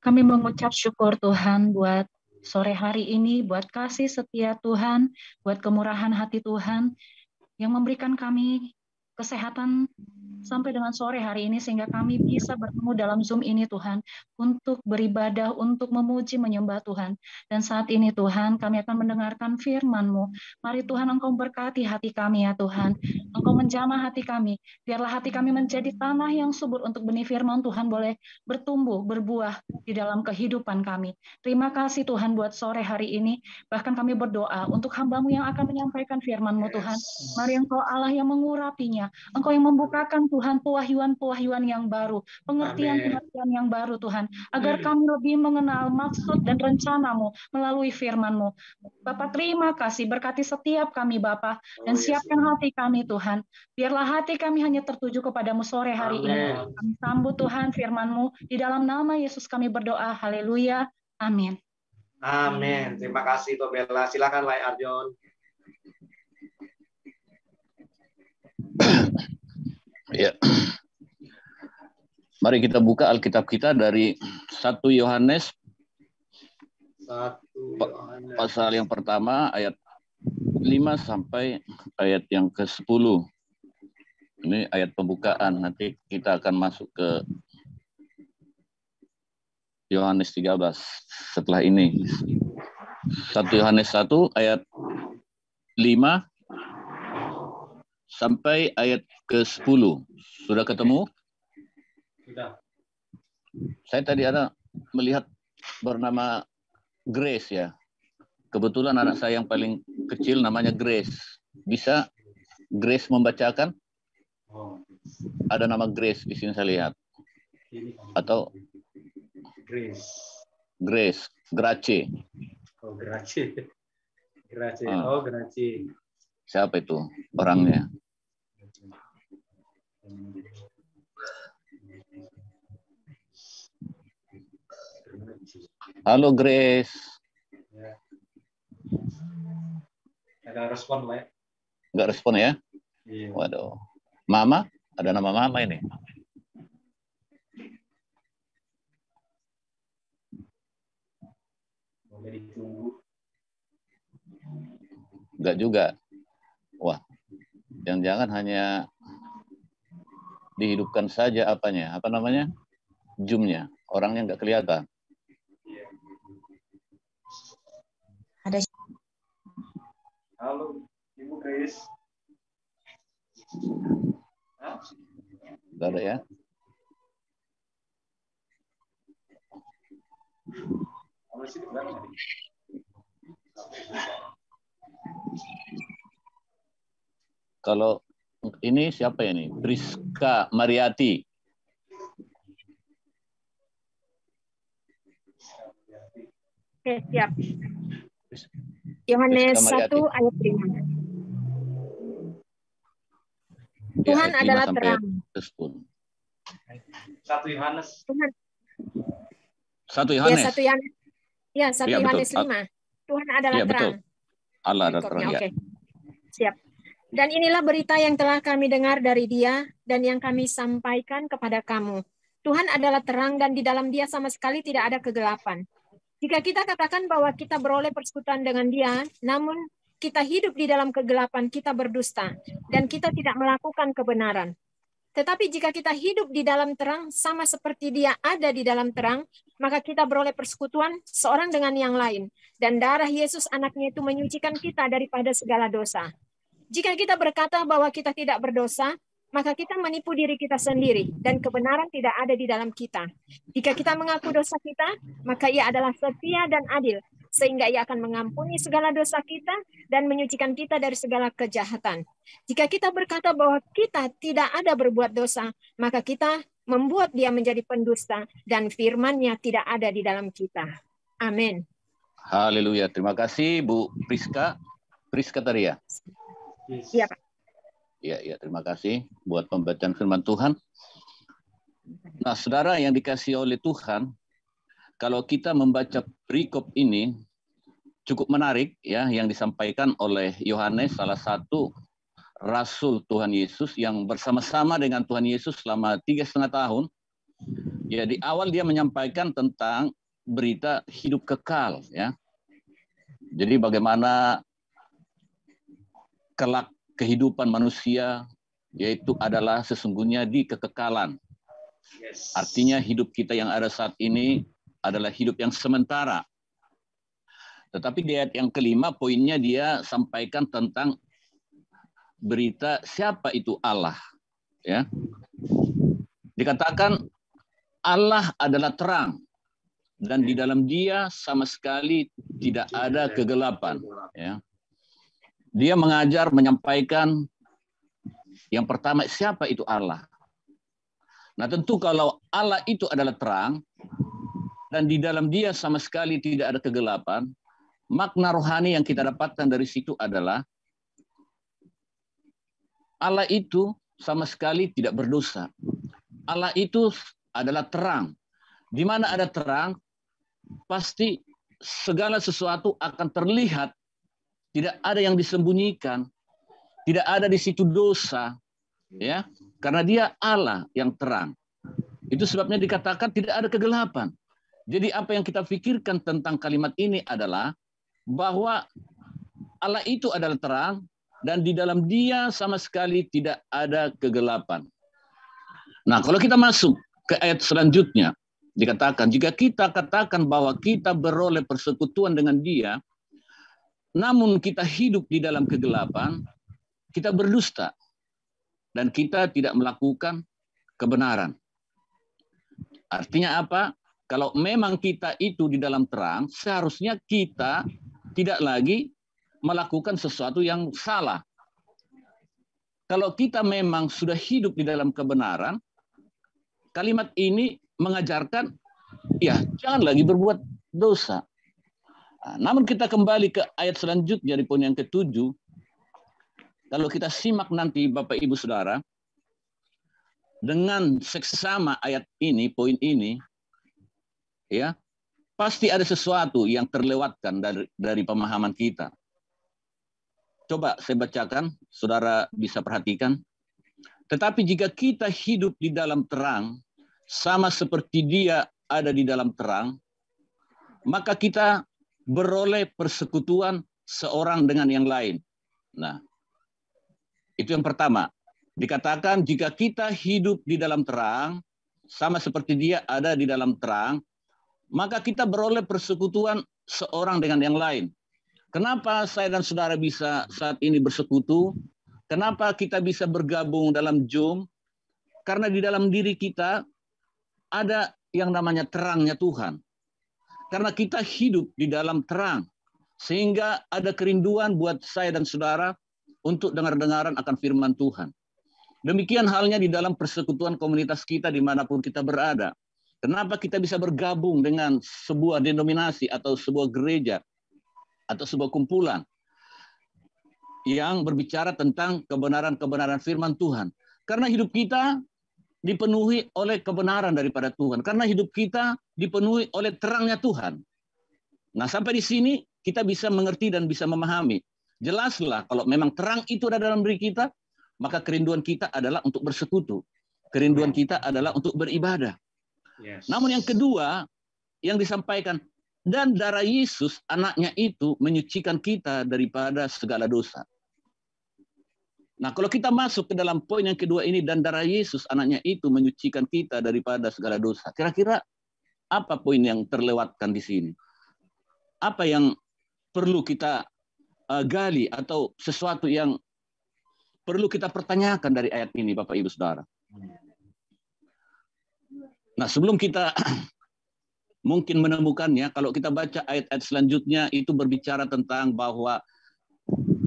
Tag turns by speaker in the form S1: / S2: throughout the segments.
S1: Kami mengucap syukur Tuhan buat sore hari ini, buat kasih setia Tuhan, buat kemurahan hati Tuhan yang memberikan kami kesehatan sampai dengan sore hari ini sehingga kami bisa bertemu dalam Zoom ini Tuhan untuk beribadah, untuk memuji, menyembah Tuhan. Dan saat ini Tuhan kami akan mendengarkan firman-Mu. Mari Tuhan Engkau berkati hati kami ya Tuhan. Engkau menjamah hati kami. Biarlah hati kami menjadi tanah yang subur untuk benih firman Tuhan boleh bertumbuh, berbuah di dalam kehidupan kami. Terima kasih Tuhan buat sore hari ini. Bahkan kami berdoa untuk hamba-Mu yang akan menyampaikan firman-Mu Tuhan. Mari Engkau Allah yang mengurapinya. Engkau yang membukakan Tuhan pewahyuan-pewahyuan yang baru, pengertian-pengertian yang baru Tuhan, agar kami lebih mengenal maksud dan rencana-Mu melalui firman-Mu. Bapak terima kasih, berkati setiap kami Bapak, dan siapkan hati kami Tuhan. Biarlah hati kami hanya tertuju kepadamu sore hari ini. Kami sambut Tuhan firman-Mu, di dalam nama Yesus kami berdoa, haleluya, amin.
S2: Amin. Terima kasih Tobela. Silakan Lai Arjon.
S3: Ya. Mari kita buka Alkitab kita dari 1 Yohanes pasal yang pertama ayat 5 sampai ayat yang ke-10. Ini ayat pembukaan. Nanti kita akan masuk ke Yohanes 13 setelah ini. 1 Yohanes 1 ayat 5 sampai ayat ke-10. Sudah ketemu?
S2: Sudah.
S3: Saya tadi ada melihat bernama Grace ya. Kebetulan anak saya yang paling kecil namanya Grace. Bisa Grace membacakan? Ada nama Grace di sini saya lihat. Atau
S2: Grace.
S3: Grace.
S2: Oh, Grace. Oh, Grace.
S3: Siapa itu orangnya? Halo Grace.
S2: Ada respon Lai?
S3: Enggak respon ya?
S2: Iya.
S3: Waduh. Mama? Ada nama Mama ini?
S2: Boleh ditunggu.
S3: Enggak juga. Wah, jangan-jangan hanya dihidupkan saja apanya? Apa namanya? Zoom-nya. Orangnya enggak kelihatan.
S1: Ada.
S2: Halo, Ibu Grace.
S3: Enggak ada ya? Kalau ini siapa ya nih? Priska Mariati.
S4: Oke, siap. Yohanes 1 ayat 5. Tuhan
S3: ya,
S4: adalah terang.
S2: 1 Yohanes.
S4: Tuhan.
S3: 1 Yohanes.
S4: Ya, 1 Yohanes. Ya, 1 Yohanes 5. Tuhan adalah terang.
S3: Betul. Allah adalah terang, ya.
S4: Oke. Siap. Dan inilah berita yang telah kami dengar dari Dia dan yang kami sampaikan kepada kamu. Tuhan adalah terang dan di dalam Dia sama sekali tidak ada kegelapan. Jika kita katakan bahwa kita beroleh persekutuan dengan Dia, namun kita hidup di dalam kegelapan, kita berdusta dan kita tidak melakukan kebenaran. Tetapi jika kita hidup di dalam terang sama seperti Dia ada di dalam terang, maka kita beroleh persekutuan seorang dengan yang lain. Dan darah Yesus anaknya itu menyucikan kita daripada segala dosa. Jika kita berkata bahwa kita tidak berdosa, maka kita menipu diri kita sendiri dan kebenaran tidak ada di dalam kita. Jika kita mengaku dosa kita, maka Ia adalah setia dan adil, sehingga Ia akan mengampuni segala dosa kita dan menyucikan kita dari segala kejahatan. Jika kita berkata bahwa kita tidak ada berbuat dosa, maka kita membuat Dia menjadi pendusta dan firman-Nya tidak ada di dalam kita. Amin.
S3: Haleluya. Terima kasih Bu Priska. Priska tadi ya?
S4: Iya, Pak.
S3: Ya, terima kasih buat pembacaan firman Tuhan. Nah, saudara yang dikasihi oleh Tuhan, kalau kita membaca perikop ini cukup menarik ya yang disampaikan oleh Yohanes, salah satu rasul Tuhan Yesus yang bersama-sama dengan Tuhan Yesus selama 3,5 tahun. Ya, di awal dia menyampaikan tentang berita hidup kekal, ya. Jadi bagaimana kelak kehidupan manusia, yaitu adalah sesungguhnya di kekekalan. Artinya hidup kita yang ada saat ini adalah hidup yang sementara. Tetapi di ayat yang kelima, poinnya dia sampaikan tentang berita siapa itu Allah. Ya. Dikatakan Allah adalah terang, dan di dalam dia sama sekali tidak ada kegelapan. Ya. Dia mengajar, menyampaikan yang pertama siapa itu Allah. Nah tentu kalau Allah itu adalah terang, dan di dalam dia sama sekali tidak ada kegelapan, makna rohani yang kita dapatkan dari situ adalah Allah itu sama sekali tidak berdosa. Allah itu adalah terang. Di mana ada terang, pasti segala sesuatu akan terlihat. Tidak ada yang disembunyikan. Tidak ada di situ dosa. Ya, karena dia Allah yang terang. Itu sebabnya dikatakan tidak ada kegelapan. Jadi apa yang kita pikirkan tentang kalimat ini adalah bahwa Allah itu adalah terang, dan di dalam dia sama sekali tidak ada kegelapan. Nah, kalau kita masuk ke ayat selanjutnya, dikatakan, jika kita katakan bahwa kita beroleh persekutuan dengan dia, namun kita hidup di dalam kegelapan, kita berdusta, dan kita tidak melakukan kebenaran. Artinya apa? Kalau memang kita itu di dalam terang, seharusnya kita tidak lagi melakukan sesuatu yang salah. Kalau kita memang sudah hidup di dalam kebenaran, kalimat ini mengajarkan, ya jangan lagi berbuat dosa. Nah, namun kita kembali ke ayat selanjutnya di poin yang ke-7. Kalau kita simak nanti Bapak Ibu Saudara, dengan seksama ayat ini, poin ini, ya pasti ada sesuatu yang terlewatkan dari pemahaman kita. Coba saya bacakan, saudara bisa perhatikan. Tetapi jika kita hidup di dalam terang, sama seperti dia ada di dalam terang, maka kita beroleh persekutuan seorang dengan yang lain. Nah, itu yang pertama. Dikatakan jika kita hidup di dalam terang, sama seperti dia ada di dalam terang, maka kita beroleh persekutuan seorang dengan yang lain. Kenapa saya dan saudara bisa saat ini bersekutu? Kenapa kita bisa bergabung dalam Zoom? Karena di dalam diri kita ada yang namanya terangnya Tuhan. Karena kita hidup di dalam terang. Sehingga ada kerinduan buat saya dan saudara untuk dengar-dengaran akan firman Tuhan. Demikian halnya di dalam persekutuan komunitas kita dimanapun kita berada. Kenapa kita bisa bergabung dengan sebuah denominasi atau sebuah gereja atau sebuah kumpulan yang berbicara tentang kebenaran-kebenaran firman Tuhan? Karena hidup kita dipenuhi oleh kebenaran daripada Tuhan. Karena hidup kita dipenuhi oleh terangnya Tuhan. Nah, sampai di sini kita bisa mengerti dan bisa memahami. Jelaslah kalau memang terang itu ada dalam diri kita, maka kerinduan kita adalah untuk bersekutu. Kerinduan kita adalah untuk beribadah. Yes. Namun yang kedua yang disampaikan, dan darah Yesus anaknya itu menyucikan kita daripada segala dosa. Nah, kalau kita masuk ke dalam poin yang kedua ini, dan darah Yesus anaknya itu menyucikan kita daripada segala dosa. Kira-kira apa poin yang terlewatkan di sini? Apa yang perlu kita gali atau sesuatu yang perlu kita pertanyakan dari ayat ini, Bapak Ibu Saudara? Nah, sebelum kita mungkin menemukannya, kalau kita baca ayat-ayat selanjutnya itu berbicara tentang bahwa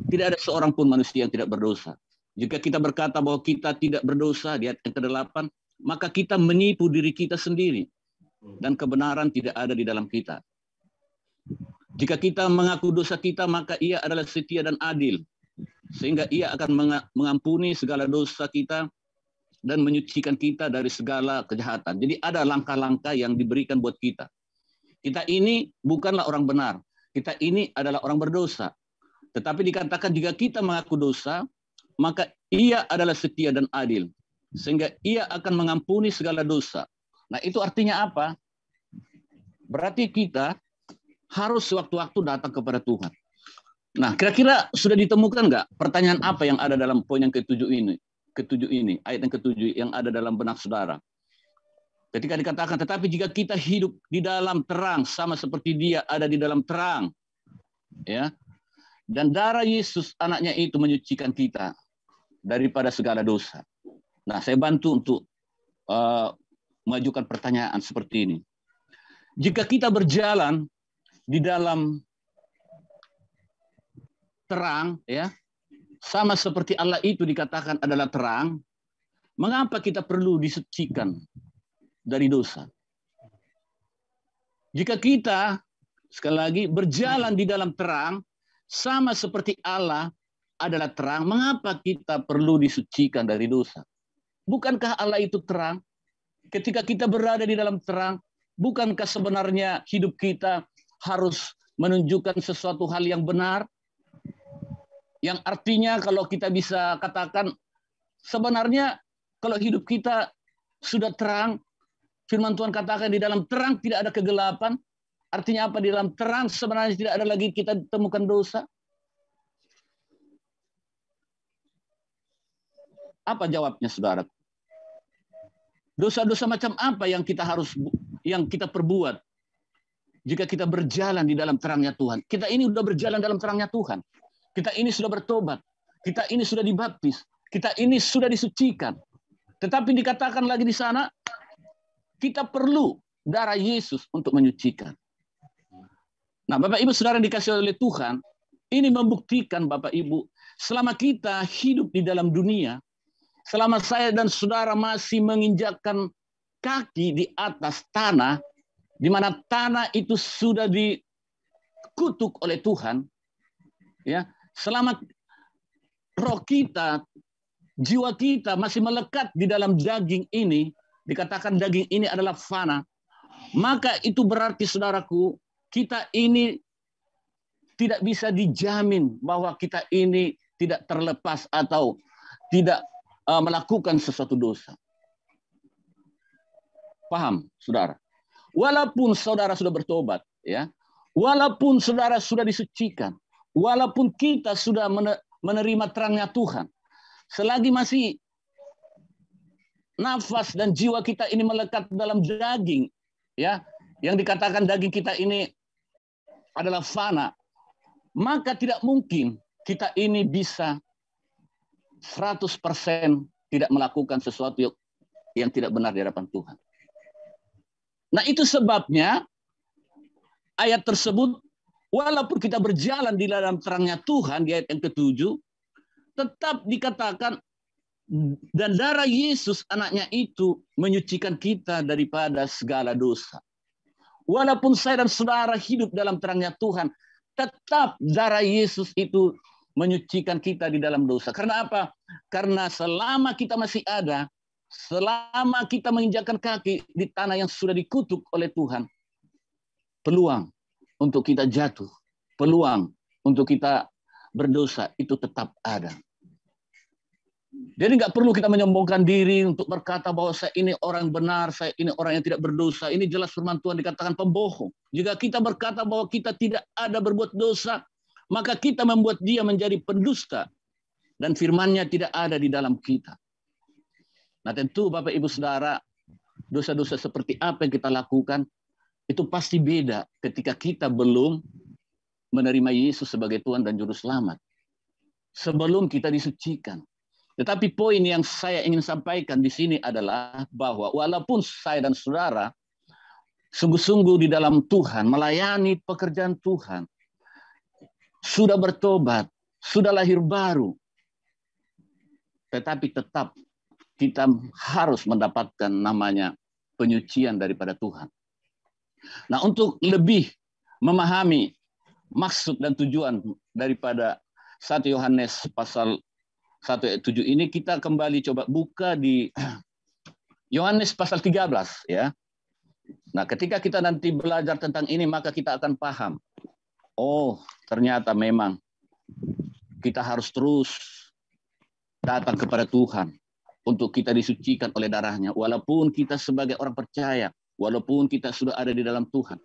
S3: tidak ada seorang pun manusia yang tidak berdosa. Jika kita berkata bahwa kita tidak berdosa di ayat yang ke-8, maka kita menipu diri kita sendiri. Dan kebenaran tidak ada di dalam kita. Jika kita mengaku dosa kita, maka ia adalah setia dan adil. Sehingga ia akan mengampuni segala dosa kita dan menyucikan kita dari segala kejahatan. Jadi ada langkah-langkah yang diberikan buat kita. Kita ini bukanlah orang benar. Kita ini adalah orang berdosa. Tetapi dikatakan jika kita mengaku dosa, maka ia adalah setia dan adil. Sehingga ia akan mengampuni segala dosa. Nah, itu artinya apa? Berarti kita harus sewaktu-waktu datang kepada Tuhan. Nah, kira-kira sudah ditemukan nggak pertanyaan apa yang ada dalam poin yang ketujuh ini? Ayat yang ketujuh yang ada dalam benak saudara. Ketika dikatakan, tetapi jika kita hidup di dalam terang, sama seperti Dia ada di dalam terang, ya, dan darah Yesus anaknya itu menyucikan kita daripada segala dosa. Nah, saya bantu untuk mengajukan pertanyaan seperti ini. Jika kita berjalan di dalam terang, ya, sama seperti Allah itu dikatakan adalah terang, mengapa kita perlu disucikan dari dosa? Jika kita, sekali lagi, berjalan di dalam terang, sama seperti Allah adalah terang, mengapa kita perlu disucikan dari dosa? Bukankah Allah itu terang? Ketika kita berada di dalam terang, bukankah sebenarnya hidup kita harus menunjukkan sesuatu hal yang benar? Yang artinya kalau kita bisa katakan, sebenarnya kalau hidup kita sudah terang, firman Tuhan katakan di dalam terang tidak ada kegelapan. Artinya apa? Di dalam terang sebenarnya tidak ada lagi kita temukan dosa. Apa jawabnya, saudara? Dosa-dosa macam apa yang kita perbuat jika kita berjalan di dalam terangnya Tuhan? Kita ini sudah berjalan dalam terangnya Tuhan. Kita ini sudah bertobat. Kita ini sudah dibaptis. Kita ini sudah disucikan. Tetapi dikatakan lagi di sana, kita perlu darah Yesus untuk menyucikan. Nah, Bapak Ibu Saudara yang dikasihi oleh Tuhan, ini membuktikan Bapak Ibu, selama kita hidup di dalam dunia, selama saya dan saudara masih menginjakkan kaki di atas tanah, di mana tanah itu sudah dikutuk oleh Tuhan, ya, selama roh kita, jiwa kita masih melekat di dalam daging ini, dikatakan daging ini adalah fana, maka itu berarti, saudaraku, kita ini tidak bisa dijamin bahwa kita ini tidak terlepas atau tidak melakukan sesuatu dosa. Paham, saudara? Walaupun saudara sudah bertobat, ya, walaupun saudara sudah disucikan, walaupun kita sudah menerima terangnya Tuhan, selagi masih nafas dan jiwa kita ini melekat dalam daging, ya, yang dikatakan daging kita ini adalah fana, maka tidak mungkin kita ini bisa 100% tidak melakukan sesuatu yang tidak benar di hadapan Tuhan. Nah, itu sebabnya ayat tersebut, walaupun kita berjalan di dalam terangnya Tuhan, di ayat yang ke-7, tetap dikatakan, dan darah Yesus anaknya itu menyucikan kita daripada segala dosa. Walaupun saya dan saudara hidup dalam terangnya Tuhan, tetap darah Yesus itu menyucikan kita di dalam dosa. Karena apa? Karena selama kita masih ada, selama kita menginjakkan kaki di tanah yang sudah dikutuk oleh Tuhan, peluang untuk kita jatuh, peluang untuk kita berdosa itu tetap ada. Jadi nggak perlu kita menyombongkan diri untuk berkata bahwa saya ini orang benar, saya ini orang yang tidak berdosa. Ini jelas firman Tuhan dikatakan pembohong. Jika kita berkata bahwa kita tidak ada berbuat dosa, maka kita membuat dia menjadi pendusta. Dan firman-Nya tidak ada di dalam kita. Nah, tentu Bapak Ibu Saudara, dosa-dosa seperti apa yang kita lakukan, itu pasti beda ketika kita belum menerima Yesus sebagai Tuhan dan Juru Selamat. Sebelum kita disucikan. Tetapi poin yang saya ingin sampaikan di sini adalah bahwa walaupun saya dan saudara sungguh-sungguh di dalam Tuhan, melayani pekerjaan Tuhan, sudah bertobat, sudah lahir baru, tetapi tetap kita harus mendapatkan namanya penyucian daripada Tuhan. Nah, untuk lebih memahami maksud dan tujuan daripada 1 Yohanes pasal 1 ayat 7 ini, kita kembali coba buka di Yohanes pasal 13, ya. Nah, ketika kita nanti belajar tentang ini, maka kita akan paham. Oh, ternyata memang kita harus terus datang kepada Tuhan untuk kita disucikan oleh darahnya. Walaupun kita sebagai orang percaya, walaupun kita sudah ada di dalam Tuhan,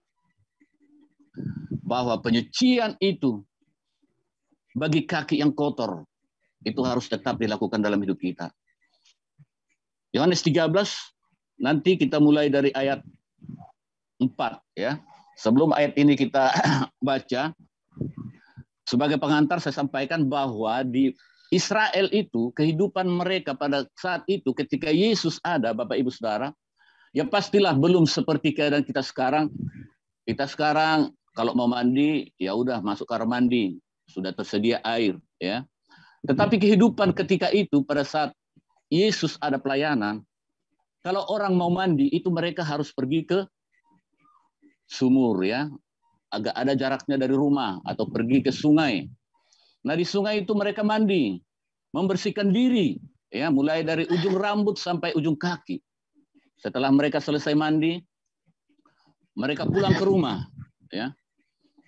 S3: bahwa penyucian itu bagi kaki yang kotor itu harus tetap dilakukan dalam hidup kita. Yohanes 13, nanti kita mulai dari ayat 4 ya. Sebelum ayat ini kita baca, sebagai pengantar saya sampaikan bahwa di Israel itu kehidupan mereka pada saat itu ketika Yesus ada, Bapak Ibu Saudara, ya pastilah belum seperti keadaan kita sekarang. Kita sekarang kalau mau mandi, ya udah masuk kamar mandi, sudah tersedia air ya. Tetapi kehidupan ketika itu pada saat Yesus ada pelayanan, kalau orang mau mandi itu mereka harus pergi ke sumur ya, agak ada jaraknya dari rumah atau pergi ke sungai. Nah di sungai itu mereka mandi, membersihkan diri ya, mulai dari ujung rambut sampai ujung kaki. Setelah mereka selesai mandi, mereka pulang ke rumah ya.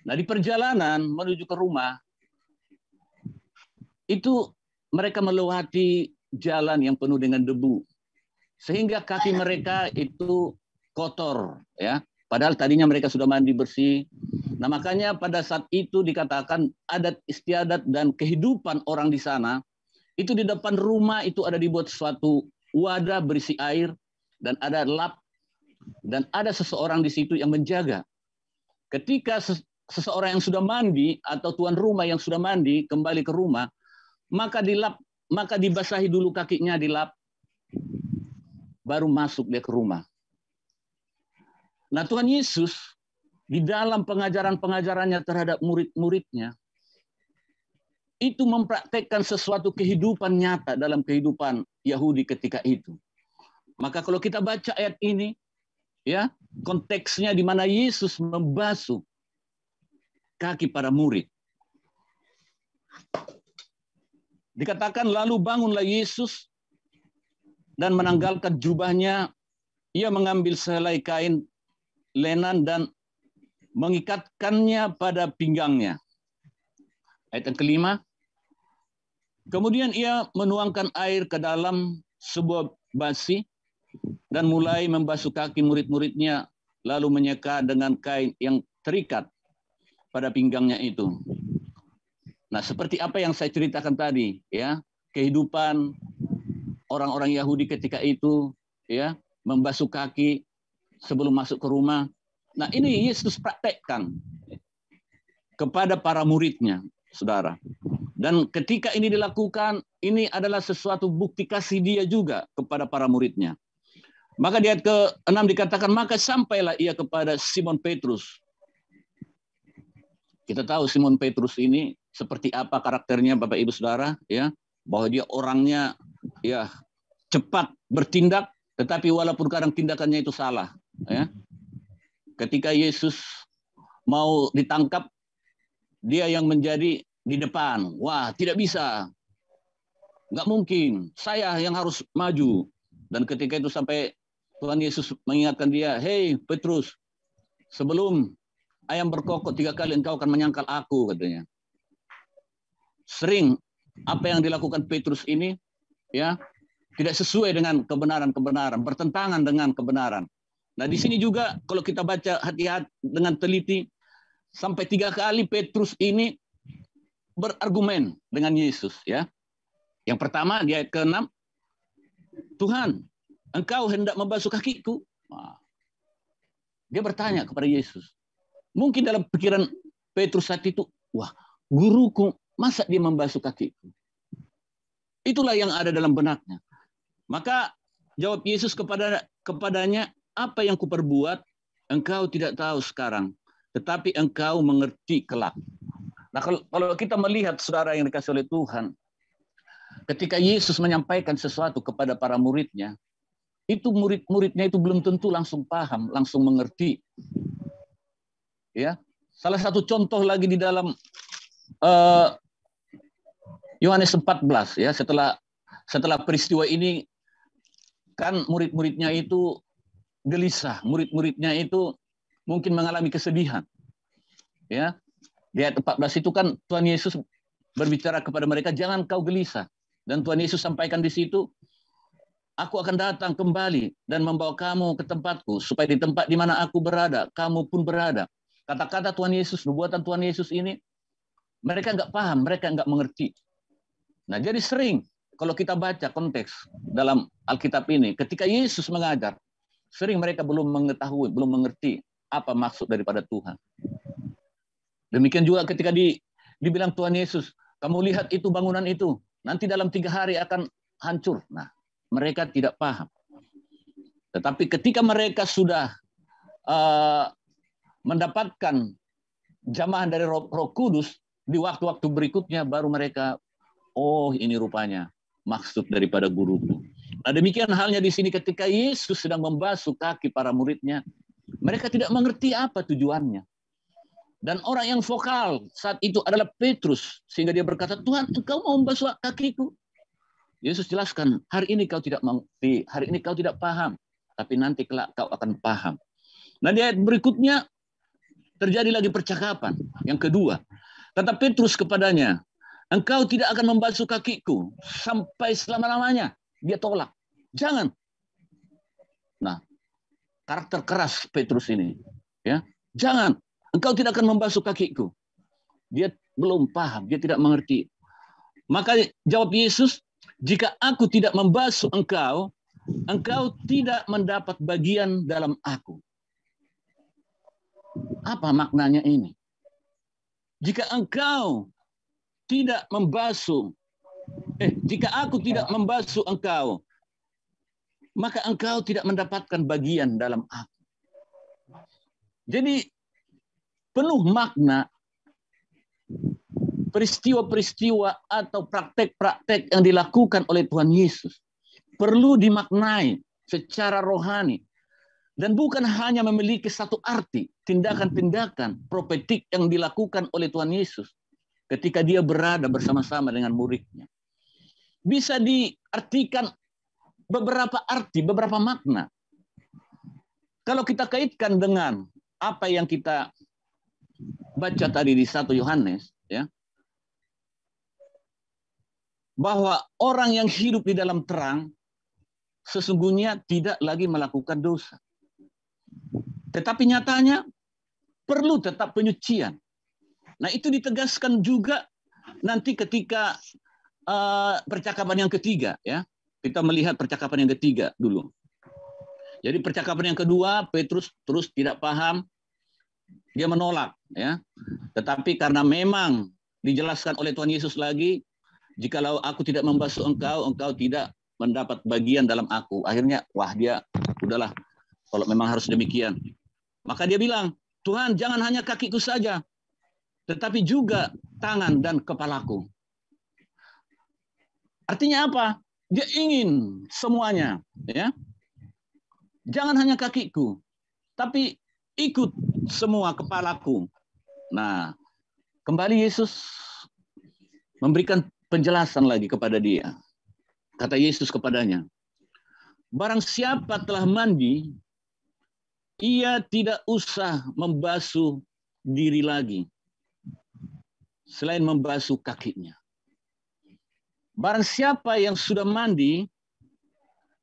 S3: Nah di perjalanan menuju ke rumah itu mereka melewati jalan yang penuh dengan debu, sehingga kaki mereka itu kotor ya. Padahal tadinya mereka sudah mandi bersih. Nah makanya pada saat itu dikatakan adat istiadat dan kehidupan orang di sana, itu di depan rumah itu ada dibuat suatu wadah berisi air, dan ada lap, dan ada seseorang di situ yang menjaga. Ketika seseorang yang sudah mandi atau tuan rumah yang sudah mandi kembali ke rumah, maka dilap, maka dibasahi dulu kakinya, dilap, baru masuk dia ke rumah. Nah Tuhan Yesus di dalam pengajaran-pengajarannya terhadap murid-muridnya itu mempraktekkan sesuatu kehidupan nyata dalam kehidupan Yahudi ketika itu. Maka kalau kita baca ayat ini, ya konteksnya di mana Yesus membasuh kaki para murid. Dikatakan lalu bangunlah Yesus dan menanggalkan jubahnya, ia mengambil sehelai kain lenan dan mengikatkannya pada pinggangnya. Ayat yang kelima, kemudian ia menuangkan air ke dalam sebuah basi dan mulai membasuh kaki murid-muridnya, lalu menyeka dengan kain yang terikat pada pinggangnya itu. Nah, seperti apa yang saya ceritakan tadi, ya, kehidupan orang-orang Yahudi ketika itu, ya, membasuh kaki sebelum masuk ke rumah. Nah, ini Yesus praktekkan kepada para muridnya, saudara. Dan ketika ini dilakukan, ini adalah sesuatu bukti kasih dia juga kepada para muridnya. Maka di ayat ke-6 dikatakan, maka sampailah ia kepada Simon Petrus. Kita tahu Simon Petrus ini seperti apa karakternya, Bapak Ibu Saudara, ya, bahwa dia orangnya ya cepat bertindak, tetapi walaupun kadang tindakannya itu salah, ya. Ketika Yesus mau ditangkap, dia yang menjadi di depan. Wah, tidak bisa. Nggak mungkin. Saya yang harus maju. Dan ketika itu sampai Tuhan Yesus mengingatkan dia, hei Petrus, sebelum ayam berkokok 3 kali engkau akan menyangkal aku, katanya. Sering apa yang dilakukan Petrus ini, ya, tidak sesuai dengan kebenaran-kebenaran, bertentangan dengan kebenaran. Nah, di sini juga kalau kita baca hati-hati dengan teliti, sampai 3 kali Petrus ini berargumen dengan Yesus, ya. Yang pertama di ayat ke-6, Tuhan, engkau hendak membasuh kakiku? Nah, dia bertanya kepada Yesus. Mungkin dalam pikiran Petrus saat itu, wah, guruku, masa dia membasuh kakiku? Itulah yang ada dalam benaknya. Maka jawab Yesus kepadanya, apa yang kuperbuat, engkau tidak tahu sekarang, tetapi engkau mengerti kelak. Nah, kalau kita melihat, saudara yang dikasih oleh Tuhan, ketika Yesus menyampaikan sesuatu kepada para muridnya, itu murid-muridnya itu belum tentu langsung paham, langsung mengerti. Ya, salah satu contoh lagi di dalam Yohanes 14, ya, setelah peristiwa ini kan murid-muridnya itu gelisah, murid-muridnya itu mungkin mengalami kesedihan. Ya, di ayat 14 itu kan Tuhan Yesus berbicara kepada mereka, jangan kau gelisah. Dan Tuhan Yesus sampaikan di situ, aku akan datang kembali dan membawa kamu ke tempatku, supaya di tempat di mana aku berada, kamu pun berada. kata-kata Tuhan Yesus, nubuatan Tuhan Yesus ini, mereka nggak paham, mereka nggak mengerti. Nah, jadi sering kalau kita baca konteks dalam Alkitab ini, ketika Yesus mengajar, sering mereka belum mengetahui, belum mengerti apa maksud daripada Tuhan. Demikian juga ketika dibilang Tuhan Yesus, kamu lihat itu bangunan itu, nanti dalam 3 hari akan hancur. Nah, mereka tidak paham. Tetapi ketika mereka sudah mendapatkan jamahan dari Roh Kudus, di waktu-waktu berikutnya baru mereka, oh ini rupanya maksud daripada guruku. Nah, demikian halnya di sini ketika Yesus sedang membasuh kaki para muridnya, mereka tidak mengerti apa tujuannya. Dan orang yang vokal saat itu adalah Petrus, sehingga dia berkata, Tuhan, engkau mau membasuh kakiku? Yesus jelaskan, hari ini kau tidak mengerti, hari ini kau tidak paham, tapi nanti kelak kau akan paham. Nah, di ayat berikutnya terjadi lagi percakapan yang kedua. Kata Petrus kepadanya, engkau tidak akan membasuh kakiku sampai selama-lamanya. Dia tolak. Jangan. Nah, karakter keras Petrus ini. Ya, jangan. Engkau tidak akan membasuh kakiku. Dia belum paham. Dia tidak mengerti. Maka jawab Yesus, jika aku tidak membasuh engkau, engkau tidak mendapat bagian dalam aku. Apa maknanya ini? Jika engkau tidak membasuh, jika aku tidak membasuh engkau, maka engkau tidak mendapatkan bagian dalam aku. Jadi penuh makna peristiwa-peristiwa atau praktek-praktek yang dilakukan oleh Tuhan Yesus perlu dimaknai secara rohani. Dan bukan hanya memiliki satu arti, tindakan-tindakan profetik yang dilakukan oleh Tuhan Yesus ketika dia berada bersama-sama dengan muridnya. Bisa diartikan beberapa arti, beberapa makna. Kalau kita kaitkan dengan apa yang kita baca tadi di 1 Yohanes, ya, bahwa orang yang hidup di dalam terang sesungguhnya tidak lagi melakukan dosa. Tetapi nyatanya perlu tetap penyucian. Nah, itu ditegaskan juga nanti ketika percakapan yang ketiga, ya. Kita melihat percakapan yang ketiga dulu. Jadi percakapan yang kedua, Petrus terus tidak paham, dia menolak, ya. Tetapi karena memang dijelaskan oleh Tuhan Yesus lagi, jikalau aku tidak membasuh engkau, engkau tidak mendapat bagian dalam aku. Akhirnya, wah dia udahlah, kalau memang harus demikian. Maka dia bilang, Tuhan jangan hanya kakiku saja, tetapi juga tangan dan kepalaku. Artinya apa? Dia ingin semuanya, ya. Jangan hanya kakiku, tapi ikut semua kepalaku. Nah, kembali Yesus memberikan penjelasan lagi kepada dia. Kata Yesus kepadanya, barang siapa telah mandi, ia tidak usah membasuh diri lagi, selain membasuh kakinya. Barang siapa yang sudah mandi,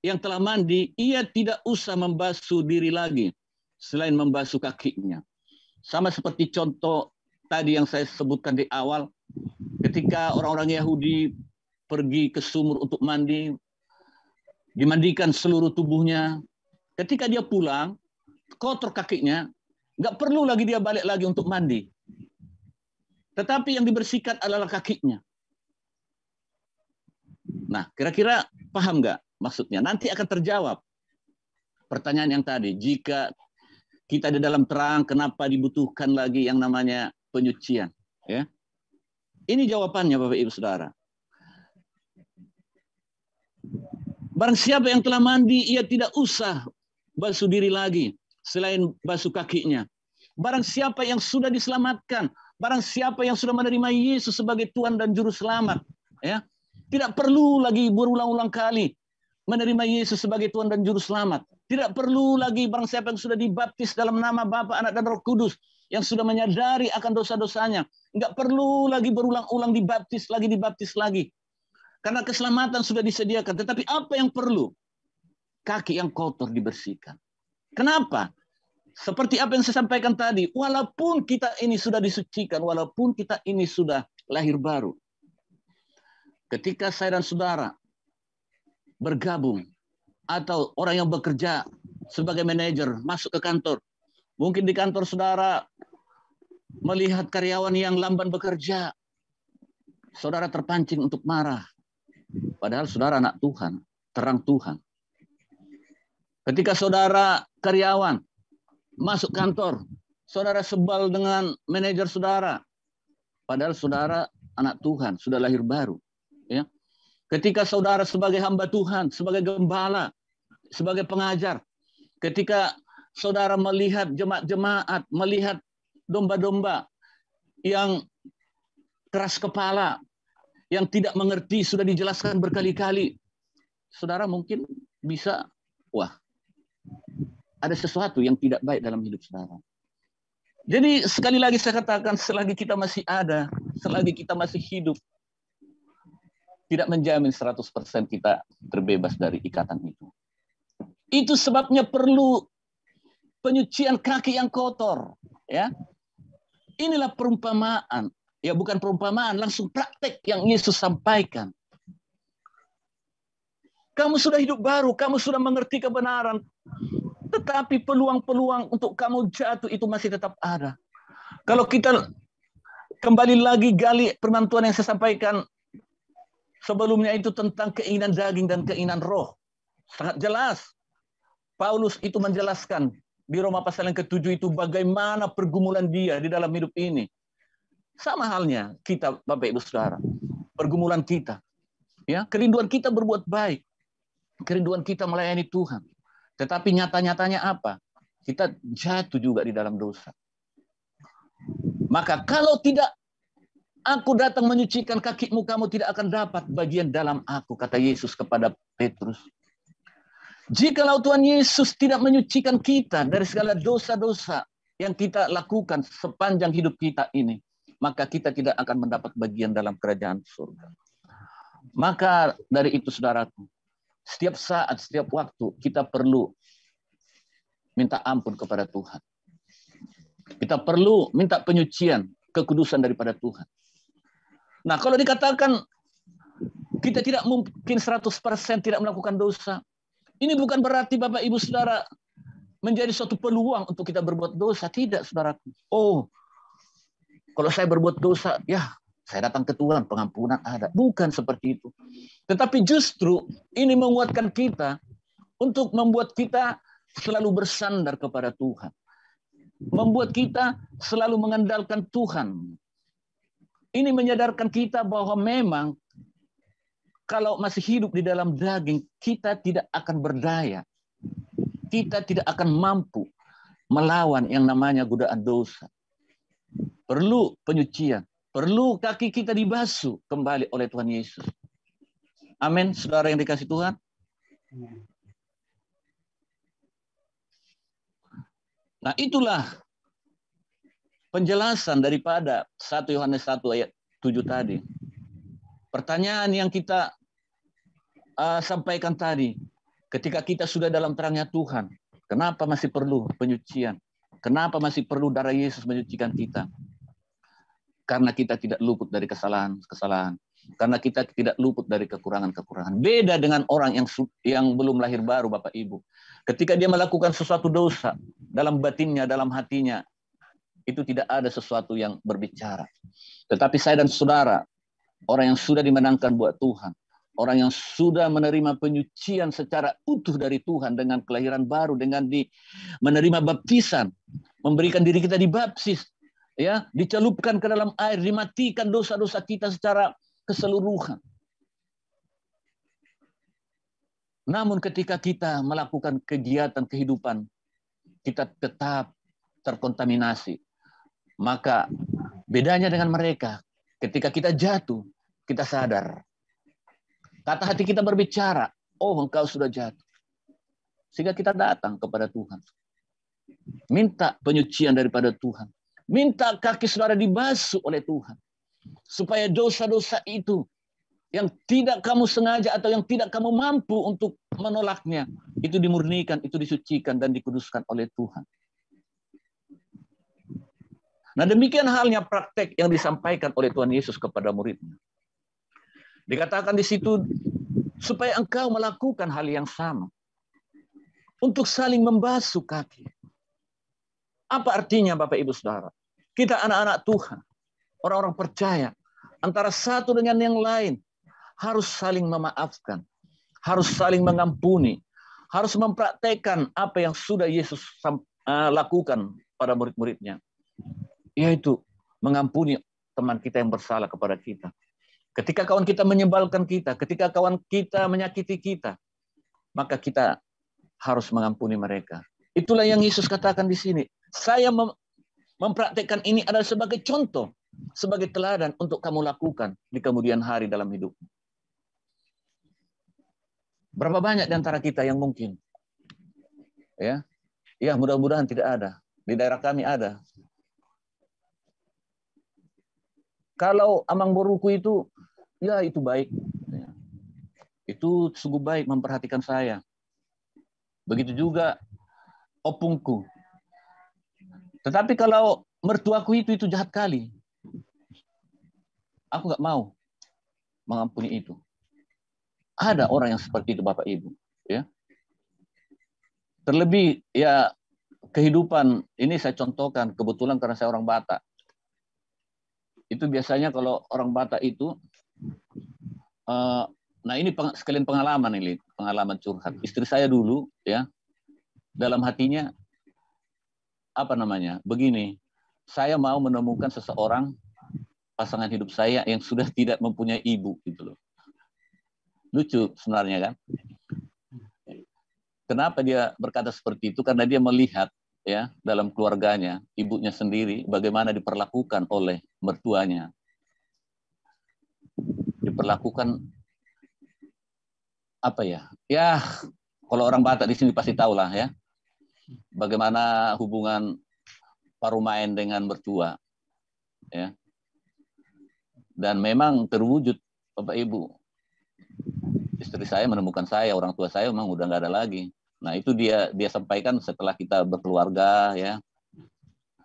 S3: yang telah mandi, ia tidak usah membasuh diri lagi, selain membasuh kakinya. Sama seperti contoh tadi yang saya sebutkan di awal, ketika orang-orang Yahudi pergi ke sumur untuk mandi, dimandikan seluruh tubuhnya. Ketika dia pulang, kotor kakinya, nggak perlu lagi dia balik lagi untuk mandi. Tetapi yang dibersihkan adalah kakinya. Nah, kira-kira paham nggak maksudnya? Nanti akan terjawab pertanyaan yang tadi. Jika kita di dalam terang, kenapa dibutuhkan lagi yang namanya penyucian? Ya, ini jawabannya, Bapak Ibu Saudara. Barang siapa yang telah mandi, ia tidak usah basuh diri lagi, selain basuh kakinya. Barang siapa yang sudah diselamatkan, barang siapa yang sudah menerima Yesus sebagai Tuhan dan Juru Selamat, ya, tidak perlu lagi berulang-ulang kali menerima Yesus sebagai Tuhan dan Juru Selamat. Tidak perlu lagi barang siapa yang sudah dibaptis dalam nama Bapa, Anak, dan Roh Kudus, yang sudah menyadari akan dosa-dosanya. Enggak perlu lagi berulang-ulang dibaptis lagi. Karena keselamatan sudah disediakan. Tetapi apa yang perlu? Kaki yang kotor dibersihkan. Kenapa? Seperti apa yang saya sampaikan tadi, walaupun kita ini sudah disucikan, walaupun kita ini sudah lahir baru, ketika saya dan saudara bergabung, atau orang yang bekerja sebagai manajer masuk ke kantor, mungkin di kantor saudara melihat karyawan yang lamban bekerja, saudara terpancing untuk marah. Padahal saudara anak Tuhan, terang Tuhan. Ketika saudara karyawan masuk kantor, saudara sebal dengan manajer saudara, padahal saudara anak Tuhan, sudah lahir baru. Ya. Ketika saudara sebagai hamba Tuhan, sebagai gembala, sebagai pengajar, ketika saudara melihat jemaat-jemaat, melihat domba-domba yang keras kepala, yang tidak mengerti, sudah dijelaskan berkali-kali, saudara mungkin bisa, wah, ada sesuatu yang tidak baik dalam hidup saudara. Jadi sekali lagi saya katakan, selagi kita masih ada, selagi kita masih hidup, tidak menjamin 100% kita terbebas dari ikatan itu. Itu sebabnya perlu penyucian kaki yang kotor. Ya, inilah perumpamaan. Ya, bukan perumpamaan, langsung praktek yang Yesus sampaikan. Kamu sudah hidup baru, kamu sudah mengerti kebenaran. Tetapi peluang-peluang untuk kamu jatuh itu masih tetap ada. Kalau kita kembali lagi gali firman Tuhan yang saya sampaikan sebelumnya itu tentang keinginan daging dan keinginan roh. Sangat jelas. Paulus itu menjelaskan di Roma pasal yang ke-7 itu bagaimana pergumulan dia di dalam hidup ini. Sama halnya kita, Bapak Ibu Saudara. Pergumulan kita. Ya, kerinduan kita berbuat baik. Kerinduan kita melayani Tuhan. Tetapi nyata-nyatanya apa? Kita jatuh juga di dalam dosa. Maka kalau tidak aku datang menyucikan kakimu, kamu tidak akan dapat bagian dalam aku, kata Yesus kepada Petrus. Jikalau Tuhan Yesus tidak menyucikan kita dari segala dosa-dosa yang kita lakukan sepanjang hidup kita ini, maka kita tidak akan mendapat bagian dalam kerajaan surga. Maka dari itu saudaraku, setiap saat, setiap waktu kita perlu minta ampun kepada Tuhan. Kita perlu minta penyucian, kekudusan daripada Tuhan. Nah, kalau dikatakan kita tidak mungkin 100% tidak melakukan dosa, ini bukan berarti Bapak Ibu Saudara menjadi suatu peluang untuk kita berbuat dosa. Tidak, saudaraku. Oh, kalau saya berbuat dosa, ya saya datang ke Tuhan, pengampunan ada. Bukan seperti itu. Tetapi justru ini menguatkan kita untuk membuat kita selalu bersandar kepada Tuhan. Membuat kita selalu mengandalkan Tuhan. Ini menyadarkan kita bahwa memang kalau masih hidup di dalam daging, kita tidak akan berdaya. Kita tidak akan mampu melawan yang namanya godaan dosa. Perlu penyucian. Perlu kaki kita dibasuh kembali oleh Tuhan Yesus. Amin, saudara yang dikasih Tuhan. Nah, itulah penjelasan daripada 1 Yohanes 1 ayat 7 tadi. Pertanyaan yang kita sampaikan tadi, ketika kita sudah dalam terangnya Tuhan, kenapa masih perlu penyucian? Kenapa masih perlu darah Yesus menyucikan kita? Karena kita tidak luput dari kesalahan-kesalahan. Karena kita tidak luput dari kekurangan-kekurangan. Beda dengan orang yang belum lahir baru, Bapak Ibu. Ketika dia melakukan sesuatu dosa, dalam batinnya, dalam hatinya, itu tidak ada sesuatu yang berbicara. Tetapi saya dan saudara, orang yang sudah dimenangkan buat Tuhan, orang yang sudah menerima penyucian secara utuh dari Tuhan dengan kelahiran baru, dengan menerima baptisan, memberikan diri kita dibaptis, ya, dicelupkan ke dalam air, dimatikan dosa-dosa kita secara keseluruhan. Namun ketika kita melakukan kegiatan kehidupan, kita tetap terkontaminasi. Maka bedanya dengan mereka, ketika kita jatuh, kita sadar. Kata hati kita berbicara, oh engkau sudah jatuh. Sehingga kita datang kepada Tuhan. Minta penyucian daripada Tuhan. Minta kaki saudara dibasuh oleh Tuhan. Supaya dosa-dosa itu yang tidak kamu sengaja atau yang tidak kamu mampu untuk menolaknya, itu dimurnikan, itu disucikan dan dikuduskan oleh Tuhan. Nah, demikian halnya praktek yang disampaikan oleh Tuhan Yesus kepada muridnya. Dikatakan di situ, supaya engkau melakukan hal yang sama. Untuk saling membasuh kaki. Apa artinya Bapak Ibu Saudara? Kita anak-anak Tuhan, orang-orang percaya, antara satu dengan yang lain, harus saling memaafkan, harus saling mengampuni, harus mempraktekkan apa yang sudah Yesus lakukan pada murid-muridnya. Yaitu mengampuni teman kita yang bersalah kepada kita. Ketika kawan kita menyebalkan kita, ketika kawan kita menyakiti kita, maka kita harus mengampuni mereka. Itulah yang Yesus katakan di sini. Saya mempraktekkan ini adalah sebagai contoh, sebagai teladan untuk kamu lakukan di kemudian hari dalam hidup. Berapa banyak di antara kita yang mungkin? Ya, mudah-mudahan tidak ada. Di daerah kami ada. Kalau amang boruku itu, ya itu baik. Itu sungguh baik memperhatikan saya. Begitu juga opungku. Tetapi kalau mertuaku itu jahat kali. Aku nggak mau mengampuni itu. Ada orang yang seperti itu Bapak Ibu. Ya. Terlebih ya kehidupan ini saya contohkan kebetulan karena saya orang Batak. Itu biasanya kalau orang Batak itu, nah ini sekalian pengalaman ini, pengalaman curhat. Istri saya dulu ya, dalam hatinya begini, saya mau menemukan seseorang pasangan hidup saya yang sudah tidak mempunyai ibu gitu loh. Lucu sebenarnya kan. Kenapa dia berkata seperti itu? Karena dia melihat ya dalam keluarganya, ibunya sendiri bagaimana diperlakukan oleh mertuanya. Diperlakukan apa ya? Ya, kalau orang Batak di sini pasti tahu lah ya. Bagaimana hubungan parumain dengan mertua. Ya. Dan memang terwujud Bapak Ibu. Istri saya menemukan saya, orang tua saya memang udah nggak ada lagi. Nah, itu dia sampaikan setelah kita berkeluarga ya.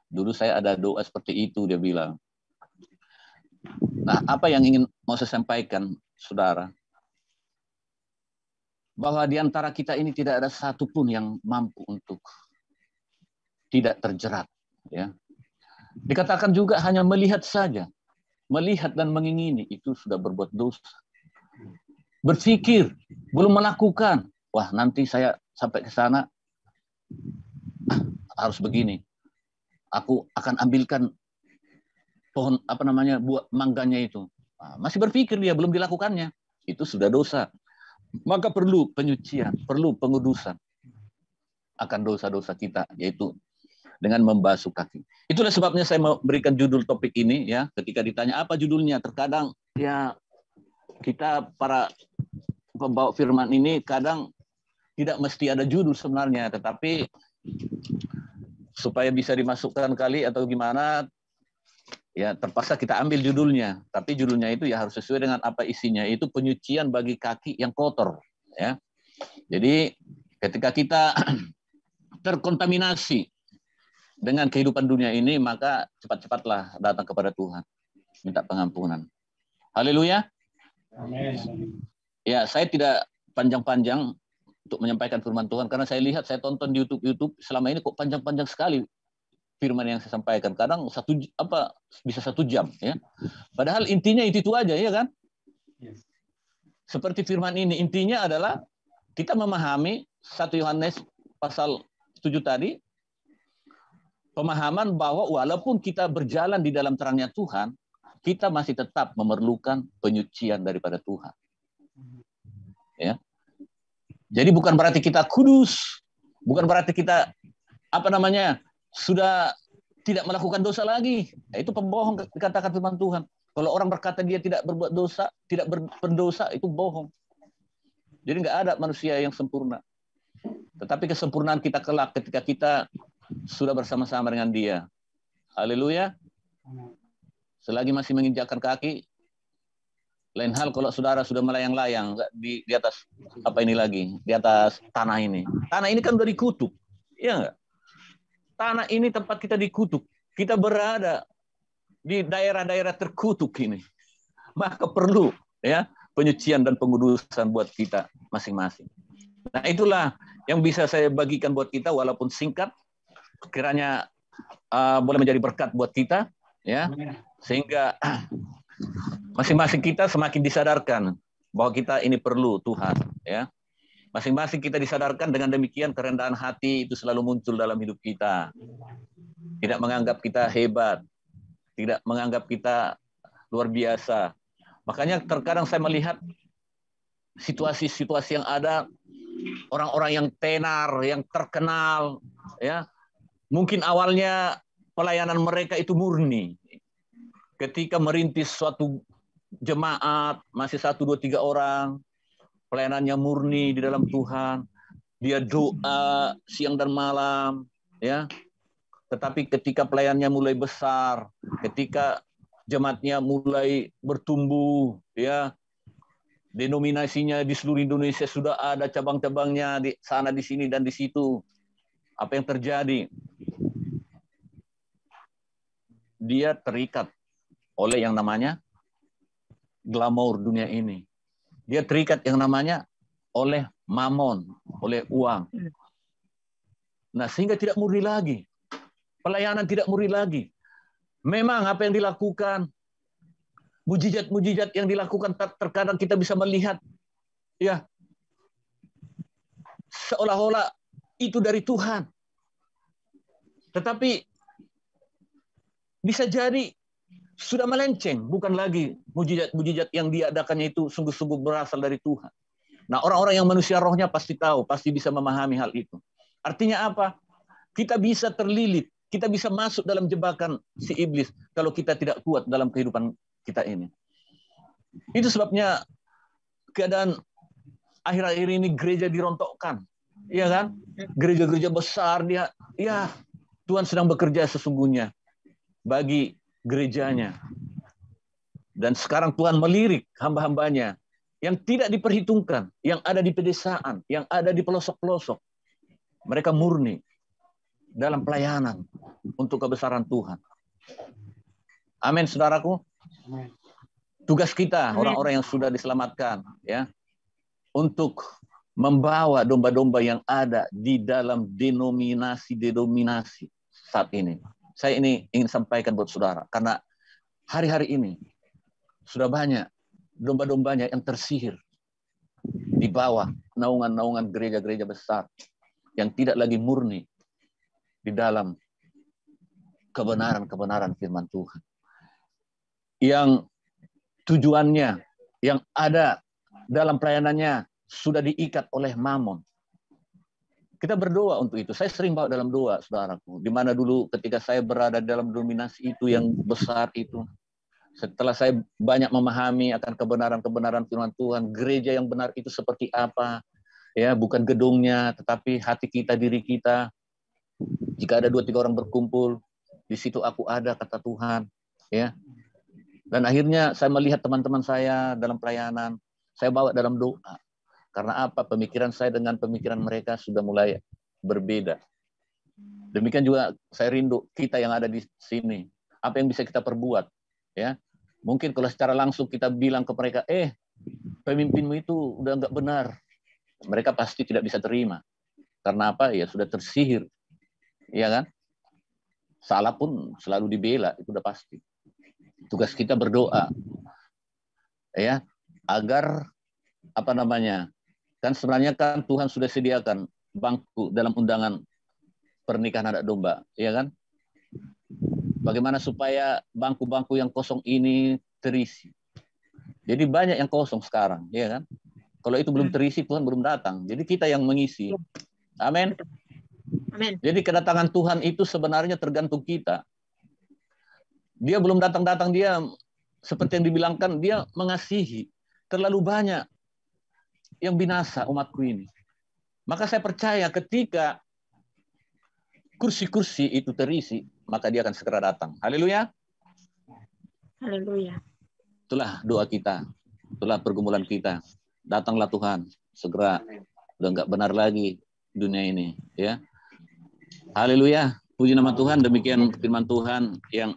S3: Dulu saya ada doa seperti itu dia bilang. Nah, apa yang ingin mau saya sampaikan, Saudara? Bahwa di antara kita ini tidak ada satupun yang mampu untuk tidak terjerat ya. Dikatakan juga hanya melihat saja. Melihat dan mengingini itu sudah berbuat dosa. Berpikir, belum melakukan. Wah, nanti saya sampai ke sana harus begini. Aku akan ambilkan pohon buah mangganya itu. Nah, masih berpikir dia belum dilakukannya. Itu sudah dosa. Maka perlu penyucian, perlu pengudusan akan dosa-dosa kita, yaitu dengan membasuh kaki. Itulah sebabnya saya memberikan judul topik ini ya. Ketika ditanya apa judulnya, terkadang ya kita para pembawa firman ini kadang tidak mesti ada judul sebenarnya, tetapi supaya bisa dimasukkan kali atau gimana, ya terpaksa kita ambil judulnya. Tapi judulnya itu ya harus sesuai dengan apa isinya. Itu penyucian bagi kaki yang kotor. Ya. Jadi ketika kita terkontaminasi dengan kehidupan dunia ini, maka cepat-cepatlah datang kepada Tuhan. Minta pengampunan. Haleluya.
S2: Amin.
S3: Ya, saya tidak panjang-panjang untuk menyampaikan firman Tuhan, karena saya lihat, saya tonton di YouTube selama ini kok panjang-panjang sekali firman yang saya sampaikan. Kadang bisa 1 jam ya. Padahal intinya itu aja ya kan? Yes. Seperti firman ini intinya adalah kita memahami 1 Yohanes pasal 7 tadi, pemahaman bahwa walaupun kita berjalan di dalam terangnya Tuhan, kita masih tetap memerlukan penyucian daripada Tuhan. Ya. Jadi bukan berarti kita kudus, bukan berarti kita sudah tidak melakukan dosa lagi. Nah, itu pembohong dikatakan firman Tuhan. Kalau orang berkata dia tidak berbuat dosa, tidak berdosa, itu bohong. Jadi nggak ada manusia yang sempurna. Tetapi kesempurnaan kita kelak ketika kita sudah bersama-sama dengan Dia. Haleluya. Selagi masih menginjakkan kaki, lain hal kalau saudara sudah melayang-layang di atas di atas tanah ini. Tanah ini kan udah dikutuk. Iya nggak? Tanah ini tempat kita dikutuk. kita berada di daerah-daerah terkutuk ini, maka perlu ya penyucian dan pengudusan buat kita masing-masing. Nah, itulah yang bisa saya bagikan buat kita, walaupun singkat, kiranya boleh menjadi berkat buat kita, ya, sehingga masing-masing kita semakin disadarkan bahwa kita ini perlu Tuhan, ya. Masing-masing kita disadarkan, dengan demikian kerendahan hati itu selalu muncul dalam hidup kita. Tidak menganggap kita hebat, tidak menganggap kita luar biasa. Makanya terkadang saya melihat situasi-situasi yang ada, orang-orang yang tenar, yang terkenal, ya, mungkin awalnya pelayanan mereka itu murni. Ketika merintis suatu jemaat, masih 1, 2, 3 orang, pelayanannya murni di dalam Tuhan. Dia doa siang dan malam, ya. Tetapi ketika pelayanannya mulai besar, ketika jemaatnya mulai bertumbuh, ya, denominasinya di seluruh Indonesia sudah ada cabang-cabangnya di sana, di sini, dan di situ. Apa yang terjadi? Dia terikat oleh yang namanya glamour dunia ini. Dia terikat yang namanya oleh mamon, oleh uang. Nah, sehingga tidak murni lagi. Pelayanan tidak murni lagi. Memang apa yang dilakukan, mujizat-mujizat yang dilakukan, terkadang kita bisa melihat, ya, seolah-olah itu dari Tuhan. Tetapi bisa jadi sudah melenceng, bukan lagi mujizat-mujizat yang diadakannya itu sungguh-sungguh berasal dari Tuhan. Nah, orang-orang yang manusia rohnya pasti tahu, pasti bisa memahami hal itu. Artinya apa? Kita bisa terlilit, kita bisa masuk dalam jebakan si iblis kalau kita tidak kuat dalam kehidupan kita ini. Itu sebabnya keadaan akhir-akhir ini gereja dirontokkan, iya kan? Gereja-gereja besar dia, ya, Tuhan sedang bekerja sesungguhnya bagi gerejanya. Dan sekarang Tuhan melirik hamba-hambanya yang tidak diperhitungkan, yang ada di pedesaan, yang ada di pelosok-pelosok. Mereka murni dalam pelayanan untuk kebesaran Tuhan. Amin, saudaraku. Tugas kita, orang-orang yang sudah diselamatkan, ya, untuk membawa domba-domba yang ada di dalam denominasi saat ini. Saya ini ingin sampaikan buat saudara, karena hari-hari ini sudah banyak domba-dombanya yang tersihir di bawah naungan-naungan gereja-gereja besar yang tidak lagi murni di dalam kebenaran-kebenaran firman Tuhan. Yang tujuannya, yang ada dalam pelayanannya sudah diikat oleh mamon. Kita berdoa untuk itu. Saya sering bawa dalam doa, saudaraku. Di mana dulu ketika saya berada dalam dominasi itu yang besar itu, setelah saya banyak memahami akan kebenaran-kebenaran firman Tuhan, gereja yang benar itu seperti apa, ya, bukan gedungnya, tetapi hati kita, diri kita. Jika ada 2, 3 orang berkumpul, di situ aku ada, kata Tuhan, ya. Dan akhirnya saya melihat teman-teman saya dalam pelayanan, saya bawa dalam doa. Karena apa? Pemikiran saya dengan pemikiran mereka sudah mulai berbeda. Demikian juga saya rindu kita yang ada di sini. Apa yang bisa kita perbuat? Ya, mungkin kalau secara langsung kita bilang ke mereka, pemimpinmu itu udah nggak benar. Mereka pasti tidak bisa terima. Karena apa? Ya sudah tersihir. Iya kan? Salah pun selalu dibela, itu udah pasti. Tugas kita berdoa. Ya, agar apa namanya? Kan sebenarnya kan Tuhan sudah sediakan bangku dalam undangan pernikahan anak domba, ya kan? Bagaimana supaya bangku-bangku yang kosong ini terisi? Jadi banyak yang kosong sekarang, ya kan? Kalau itu belum terisi, Tuhan belum datang. Jadi kita yang mengisi. Amin.
S4: Amin.
S3: Jadi kedatangan Tuhan itu sebenarnya tergantung kita. Dia belum datang-datang, dia seperti yang dibilangkan, dia mengasihi. Terlalu banyak yang binasa umatku ini. Maka saya percaya ketika kursi-kursi itu terisi, maka dia akan segera datang. Haleluya.
S4: Haleluya.
S3: Itulah doa kita. Itulah pergumulan kita. Datanglah Tuhan. Segera. Udah nggak benar lagi dunia ini. Ya. Haleluya. Puji nama Tuhan, demikian firman Tuhan yang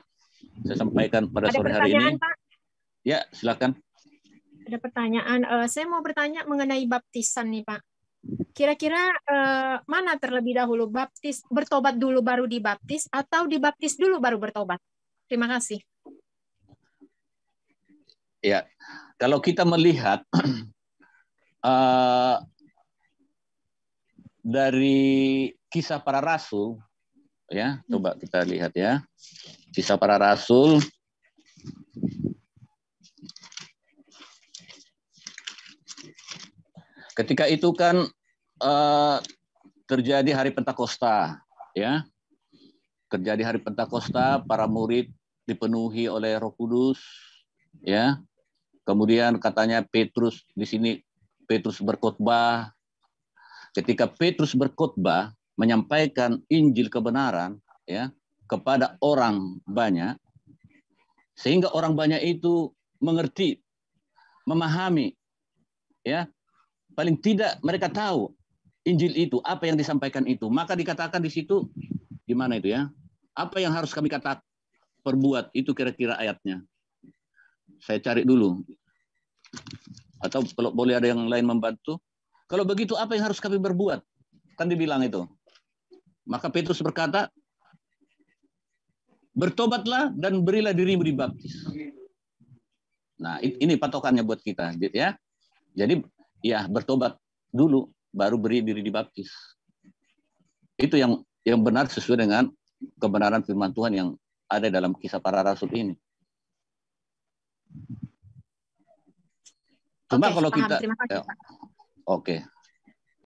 S3: saya sampaikan pada
S4: Ada
S3: sore hari
S4: pertanyaan,
S3: ini.
S4: Pak?
S3: Ya, silakan.
S4: Ada pertanyaan. Saya mau bertanya mengenai baptisan nih, Pak. Kira-kira mana terlebih dahulu, bertobat dulu baru dibaptis, atau dibaptis dulu baru bertobat? Terima kasih.
S3: Ya, kalau kita melihat dari Kisah Para Rasul, ya, coba kita lihat ya, Kisah Para Rasul. Ketika itu kan terjadi hari Pentakosta, ya, terjadi hari Pentakosta, para murid dipenuhi oleh Roh Kudus, ya. Kemudian katanya Petrus di sini Petrus berkhotbah. Ketika Petrus berkhotbah menyampaikan Injil kebenaran, ya, kepada orang banyak, sehingga orang banyak itu mengerti, memahami, ya, paling tidak mereka tahu Injil itu apa yang disampaikan itu. Maka dikatakan di situ, di mana itu ya? Apa yang harus kami perbuat itu kira-kira ayatnya. Saya cari dulu. Atau kalau boleh ada yang lain membantu. Kalau begitu apa yang harus kami berbuat? Kan dibilang itu. Maka Petrus berkata, bertobatlah dan berilah dirimu dibaptis. Nah, ini patokannya buat kita, ya. Jadi, ya bertobat dulu, baru beri diri dibaptis. Itu yang benar sesuai dengan kebenaran firman Tuhan yang ada dalam Kisah Para Rasul ini. Cuma kalau kita,
S4: terima kasih, Pak.
S3: Oke.